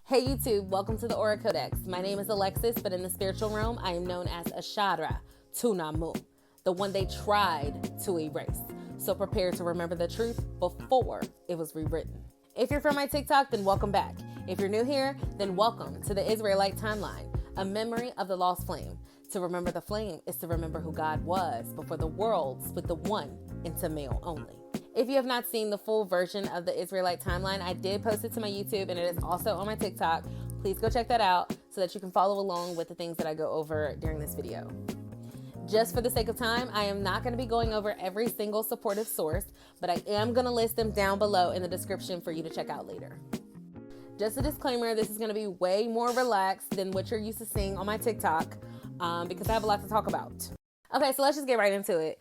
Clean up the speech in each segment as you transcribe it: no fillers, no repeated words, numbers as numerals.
Hey YouTube, welcome to the Aura Codex. My name is Alexis, but in the spiritual realm, I am known as Ashadra Tunamu, the one they tried to erase. So prepare to remember the truth before it was rewritten. If you're from my TikTok, then welcome back. If you're new here, then welcome to the Israelite timeline, a memory of the lost flame. To remember the flame is to remember who God was before the world split the one into male only. If you have not seen the full version of the Israelite timeline, I did post it to my YouTube and it is also on my TikTok. Please go check that out so that you can follow along with the things that I go over during this video. Just for the sake of time, I am not going to be going over every single supportive source, but I am going to list them down below in the description for you to check out later. Just a disclaimer, this is going to be way more relaxed than what you're used to seeing on my TikTok because I have a lot to talk about. Okay, so let's just get right into it.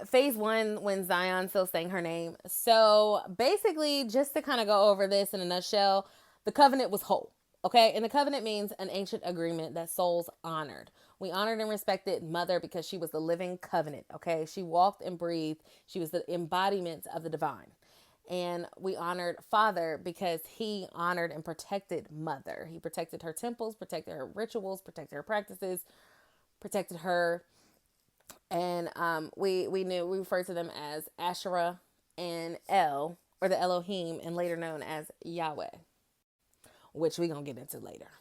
Phase one, when Zion still saying her name. So basically, just to kind of go over this in a nutshell, the covenant was whole. Okay, and the covenant means an ancient agreement that souls honored. We honored and respected Mother because she was the living covenant. Okay, she walked and breathed. She was the embodiment of the divine. And we honored Father because he honored and protected Mother. He protected her temples, protected her rituals, protected her practices, protected her. And we refer to them as Asherah and El, or the Elohim, and later known as Yahweh, which we're going to get into later.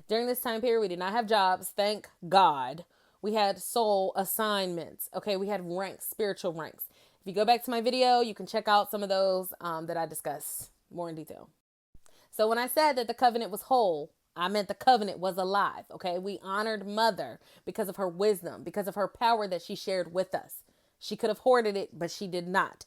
During this time period, we did not have jobs, thank God. We had soul assignments, okay? We had ranks, spiritual ranks. If you go back to my video, you can check out some of those that I discuss more in detail. So when I said that the covenant was whole, I meant the covenant was alive, okay? We honored Mother because of her wisdom, because of her power that she shared with us. She could have hoarded it, but she did not.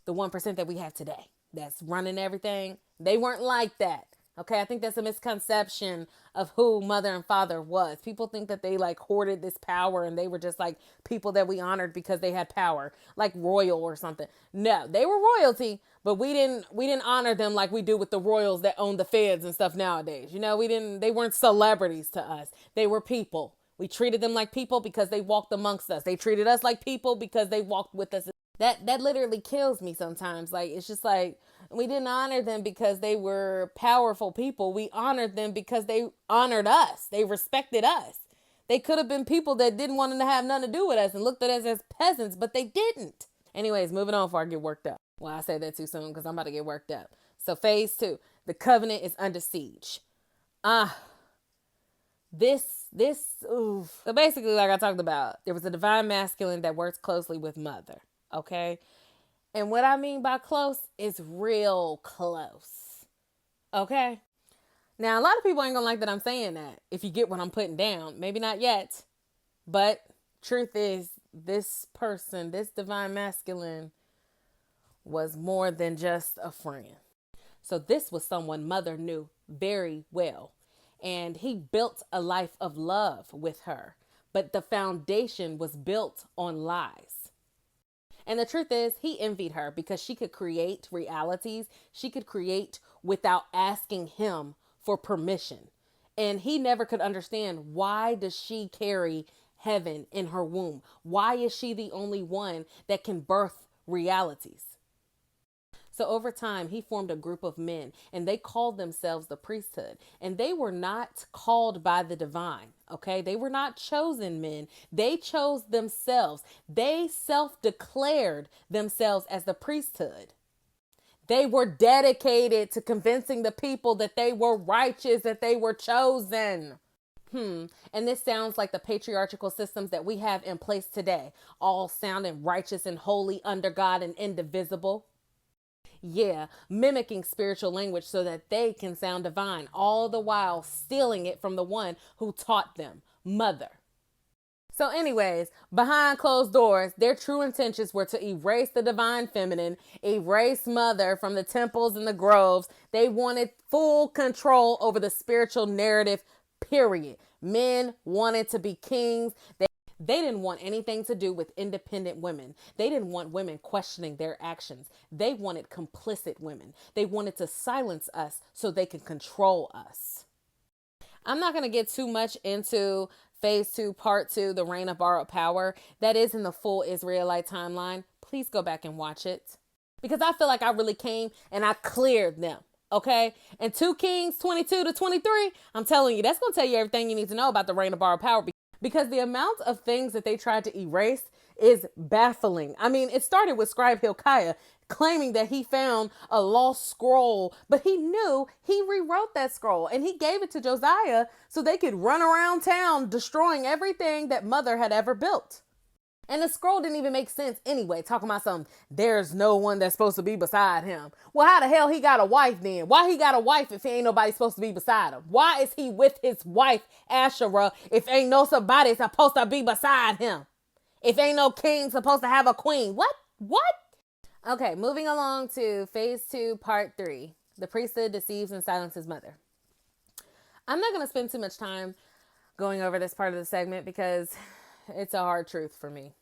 The 1% that we have today that's running everything, they weren't like that, okay? I think that's a misconception of who Mother and Father was. People think that they like hoarded this power and they were just like people that we honored because they had power, like royal or something. No, they were royalty, but we didn't honor them like we do with the royals that own the feds and stuff nowadays. You know, they weren't celebrities to us. They were people. We treated them like people because they walked amongst us. They treated us like people because they walked with us. That literally kills me sometimes. Like, it's just like, we didn't honor them because they were powerful people. We honored them because they honored us. They respected us. They could have been people that didn't want to have nothing to do with us and looked at us as peasants, but they didn't. Anyways, moving on before I get worked up. Well, I said that too soon because I'm about to get worked up. So phase two, the covenant is under siege. So basically, like I talked about, there was a divine masculine that works closely with Mother. Okay. And what I mean by close is real close. Okay. Now, a lot of people ain't gonna like that I'm saying that. If you get what I'm putting down, maybe not yet, but truth is this person, this divine masculine was more than just a friend. So this was someone Mother knew very well. And he built a life of love with her, but the foundation was built on lies. And the truth is, he envied her because she could create realities. She could create without asking him for permission. And he never could understand, why does she carry heaven in her womb? Why is she the only one that can birth realities? So over time, he formed a group of men and they called themselves the priesthood. And they were not called by the divine, okay? They were not chosen men. They chose themselves. They self-declared themselves as the priesthood. They were dedicated to convincing the people that they were righteous, that they were chosen. And this sounds like the patriarchal systems that we have in place today, all sounding righteous and holy under God and indivisible. Yeah, mimicking spiritual language so that they can sound divine, all the while stealing it from the one who taught them, Mother. So anyways, behind closed doors, their true intentions were to erase the divine feminine, erase Mother from the temples and the groves. They wanted full control over the spiritual narrative, period. Men wanted to be kings. They didn't want anything to do with independent women. They didn't want women questioning their actions. They wanted complicit women. They wanted to silence us so they can control us. I'm not going to get too much into phase two, part two, the reign of borrowed power. That is in the full Israelite timeline. Please go back and watch it because I feel like I really came and I cleared them. Okay. And 2 Kings 22-23, I'm telling you, that's going to tell you everything you need to know about the reign of borrowed power, because the amount of things that they tried to erase is baffling. I mean, it started with scribe Hilkiah claiming that he found a lost scroll, but he knew he rewrote that scroll and he gave it to Josiah so they could run around town destroying everything that mother had ever built. And the scroll didn't even make sense anyway, talking about something, there's no one that's supposed to be beside him. Well, how the hell he got a wife then? Why he got a wife if he ain't nobody supposed to be beside him? Why is he with his wife, Asherah, if ain't no somebody supposed to be beside him? If ain't no king supposed to have a queen? What? Okay, moving along to phase 2, part 3. The priesthood deceives and silences mother. I'm not going to spend too much time going over this part of the segment because it's a hard truth for me.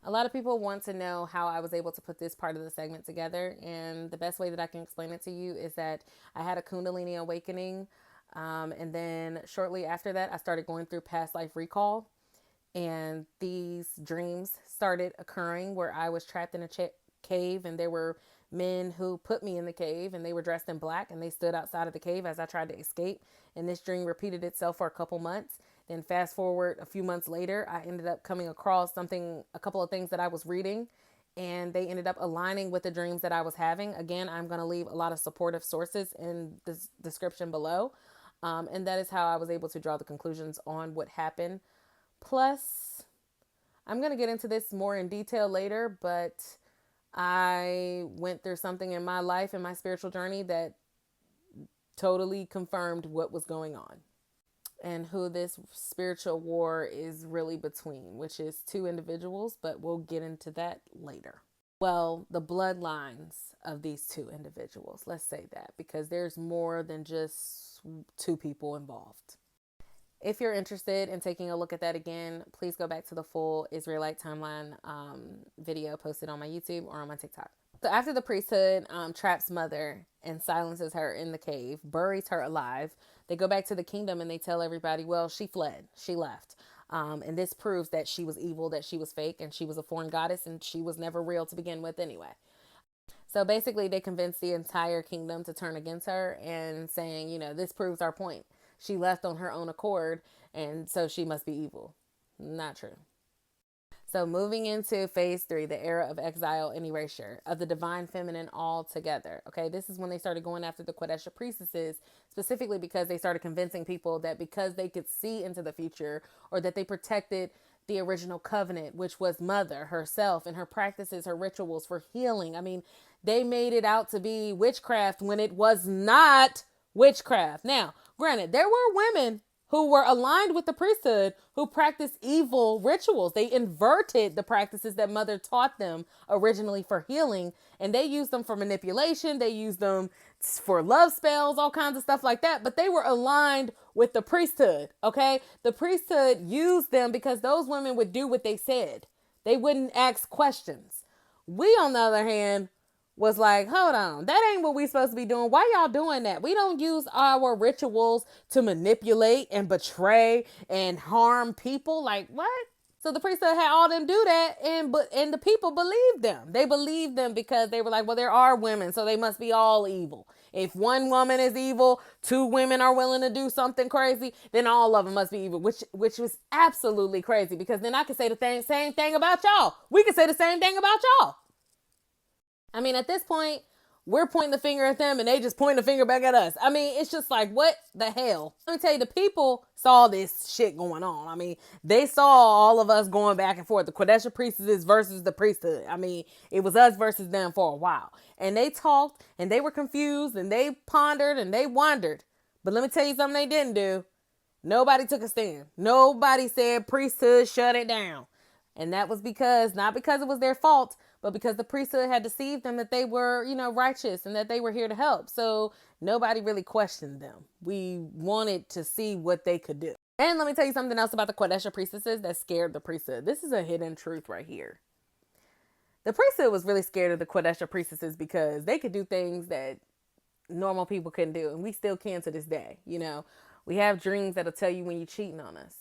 A lot of people want to know how I was able to put this part of the segment together, and the best way that I can explain it to you is that I had a Kundalini awakening, and then shortly after that, I started going through past life recall, and these dreams started occurring where I was trapped in a cave, and there were men who put me in the cave, and they were dressed in black, and they stood outside of the cave as I tried to escape, and this dream repeated itself for a couple months. Then fast forward a few months later, I ended up coming across a couple of things that I was reading, and they ended up aligning with the dreams that I was having. Again, I'm going to leave a lot of supportive sources in the description below. And that is how I was able to draw the conclusions on what happened. Plus, I'm going to get into this more in detail later, but I went through something in my life, in my spiritual journey, that totally confirmed what was going on and who this spiritual war is really between, which is 2 individuals, but we'll get into that later. Well, the bloodlines of these 2 individuals, let's say that, because there's more than just 2 people involved. If you're interested in taking a look at that again, please go back to the full Israelite timeline video posted on my YouTube or on my TikTok. So after the priesthood traps mother and silences her in the cave, buries her alive, they go back to the kingdom and they tell everybody, well, she fled, she left. And this proves that she was evil, that she was fake, and she was a foreign goddess, and she was never real to begin with anyway. So basically they convinced the entire kingdom to turn against her and saying, this proves our point. She left on her own accord, and so she must be evil. Not true. So moving into phase 3, the era of exile and erasure of the divine feminine altogether. Okay, this is when they started going after the Quodesha priestesses, specifically because they started convincing people that because they could see into the future, or that they protected the original covenant, which was mother herself and her practices, her rituals for healing. I mean, they made it out to be witchcraft when it was not witchcraft. Now, granted, there were women who were aligned with the priesthood who practiced evil rituals. They inverted the practices that mother taught them originally for healing, and they used them for manipulation. They used them for love spells, all kinds of stuff like that, but they were aligned with the priesthood. Okay. The priesthood used them because those women would do what they said. They wouldn't ask questions. We, on the other hand, was like, hold on, that ain't what we supposed to be doing. Why y'all doing that? We don't use our rituals to manipulate and betray and harm people. Like, what? So the priesthood had all them do that, and the people believed them. They believed them because they were like, well, there are women, so they must be all evil. If one woman is evil, 2 women are willing to do something crazy, then all of them must be evil, which was absolutely crazy, because then I could say the same thing about y'all. We could say the same thing about y'all. I mean, at this point, we're pointing the finger at them and they just point the finger back at us. I mean, it's just like, what the hell? Let me tell you, the people saw this shit going on. I mean, they saw all of us going back and forth. The Quodesha priestesses versus the priesthood. I mean, it was us versus them for a while. And they talked and they were confused and they pondered and they wondered. But let me tell you something they didn't do. Nobody took a stand. Nobody said priesthood, shut it down. And that was not because it was their fault, but because the priesthood had deceived them that they were, righteous and that they were here to help. So nobody really questioned them. We wanted to see what they could do. And let me tell you something else about the Quodesha priestesses that scared the priesthood. This is a hidden truth right here. The priesthood was really scared of the Quodesha priestesses because they could do things that normal people couldn't do. And we still can to this day. We have dreams that'll tell you when you're cheating on us.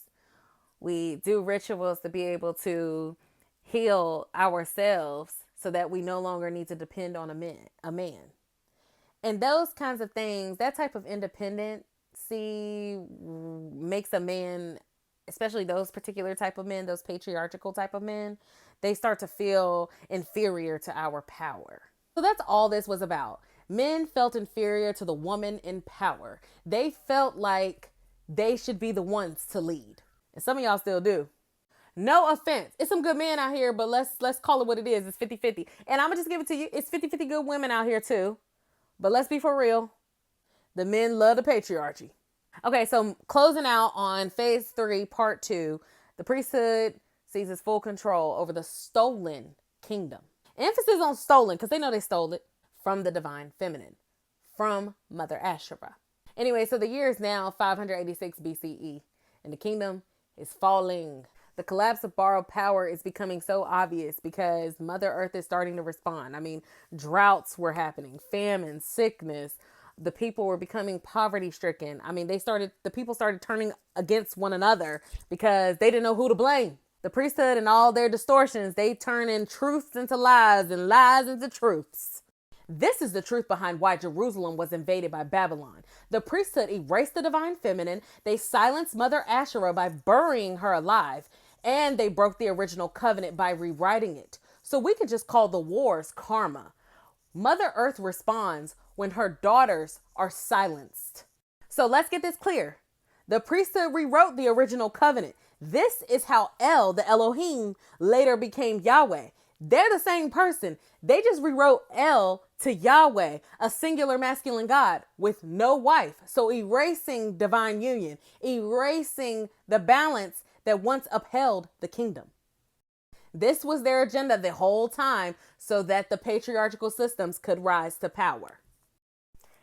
We do rituals to be able to heal ourselves so that we no longer need to depend on a man. And those kinds of things, that type of independency makes a man, especially those particular type of men, those patriarchal type of men, they start to feel inferior to our power. So that's all this was about. Men felt inferior to the woman in power. They felt like they should be the ones to lead. And some of y'all still do. No offense. It's some good men out here, but let's call it what it is. It's 50-50. And I'm going to just give it to you. It's 50-50 good women out here too. But let's be for real. The men love the patriarchy. Okay, so closing out on phase 3, part 2, the priesthood seizes full control over the stolen kingdom. Emphasis on stolen, because they know they stole it from the divine feminine, from Mother Asherah. Anyway, so the year is now 586 BCE, and the kingdom is falling. The collapse of borrowed power is becoming so obvious because Mother Earth is starting to respond. I mean, droughts were happening, famine, sickness. The people were becoming poverty stricken. I mean, the people started turning against one another because they didn't know who to blame. The priesthood and all their distortions, they turn in truths into lies and lies into truths. This is the truth behind why Jerusalem was invaded by Babylon. The priesthood erased the divine feminine. They silenced Mother Asherah by burying her alive. And they broke the original covenant by rewriting it. So we could just call the wars karma. Mother Earth responds when her daughters are silenced. So let's get this clear. The priesthood rewrote the original covenant. This is how El, the Elohim, later became Yahweh. They're the same person. They just rewrote El to Yahweh, a singular masculine God with no wife. So erasing divine union, erasing the balance that once upheld the kingdom. This was their agenda the whole time so that the patriarchal systems could rise to power.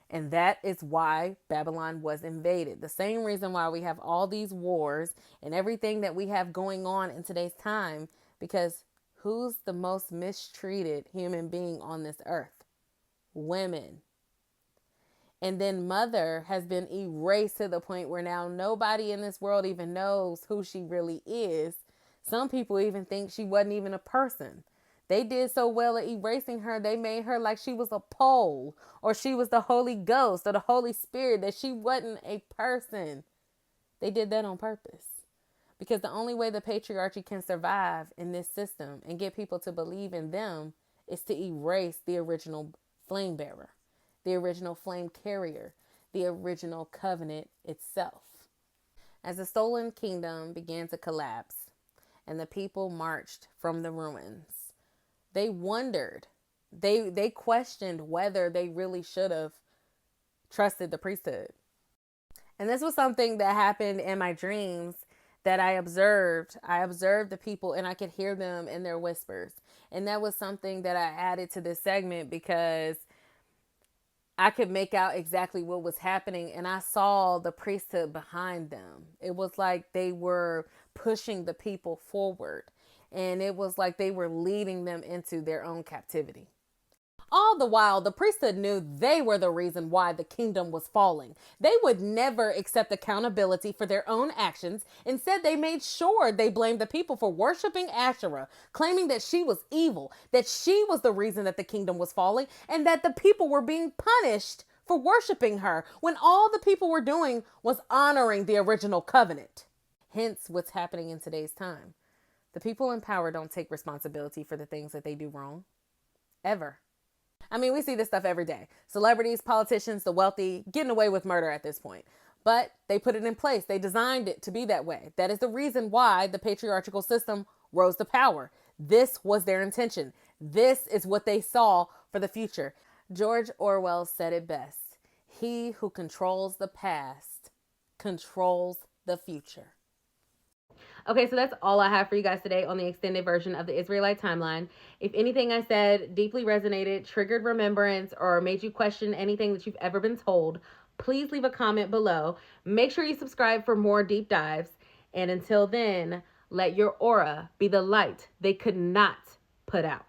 And that is why Babylon was invaded. The same reason why we have all these wars and everything that we have going on in today's time, because who's the most mistreated human being on this earth? Women. And then Mother has been erased to the point where now nobody in this world even knows who she really is. Some people even think she wasn't even a person. They did so well at erasing her, they made her like she was a pole or she was the Holy Ghost or the Holy Spirit, that she wasn't a person. They did that on purpose. Because the only way the patriarchy can survive in this system and get people to believe in them is to erase the original flame bearer, the original flame carrier, the original covenant itself. As the stolen kingdom began to collapse and the people marched from the ruins, they wondered, they questioned whether they really should have trusted the priesthood. And this was something that happened in my dreams that I observed. I observed the people and I could hear them in their whispers. And that was something that I added to this segment because I could make out exactly what was happening, and I saw the priesthood behind them. It was like they were pushing the people forward, and it was like they were leading them into their own captivity. All the while, the priesthood knew they were the reason why the kingdom was falling. They would never accept accountability for their own actions. Instead, they made sure they blamed the people for worshiping Asherah, claiming that she was evil, that she was the reason that the kingdom was falling, and that the people were being punished for worshiping her, when all the people were doing was honoring the original covenant. Hence, what's happening in today's time. The people in power don't take responsibility for the things that they do wrong. Ever. I mean, we see this stuff every day. Celebrities, politicians, the wealthy, getting away with murder at this point. But they put it in place. They designed it to be that way. That is the reason why the patriarchal system rose to power. This was their intention. This is what they saw for the future. George Orwell said it best. He who controls the past controls the future. Okay, so that's all I have for you guys today on the extended version of the Israelite timeline. If anything I said deeply resonated, triggered remembrance, or made you question anything that you've ever been told, please leave a comment below. Make sure you subscribe for more deep dives. And until then, let your aura be the light they could not put out.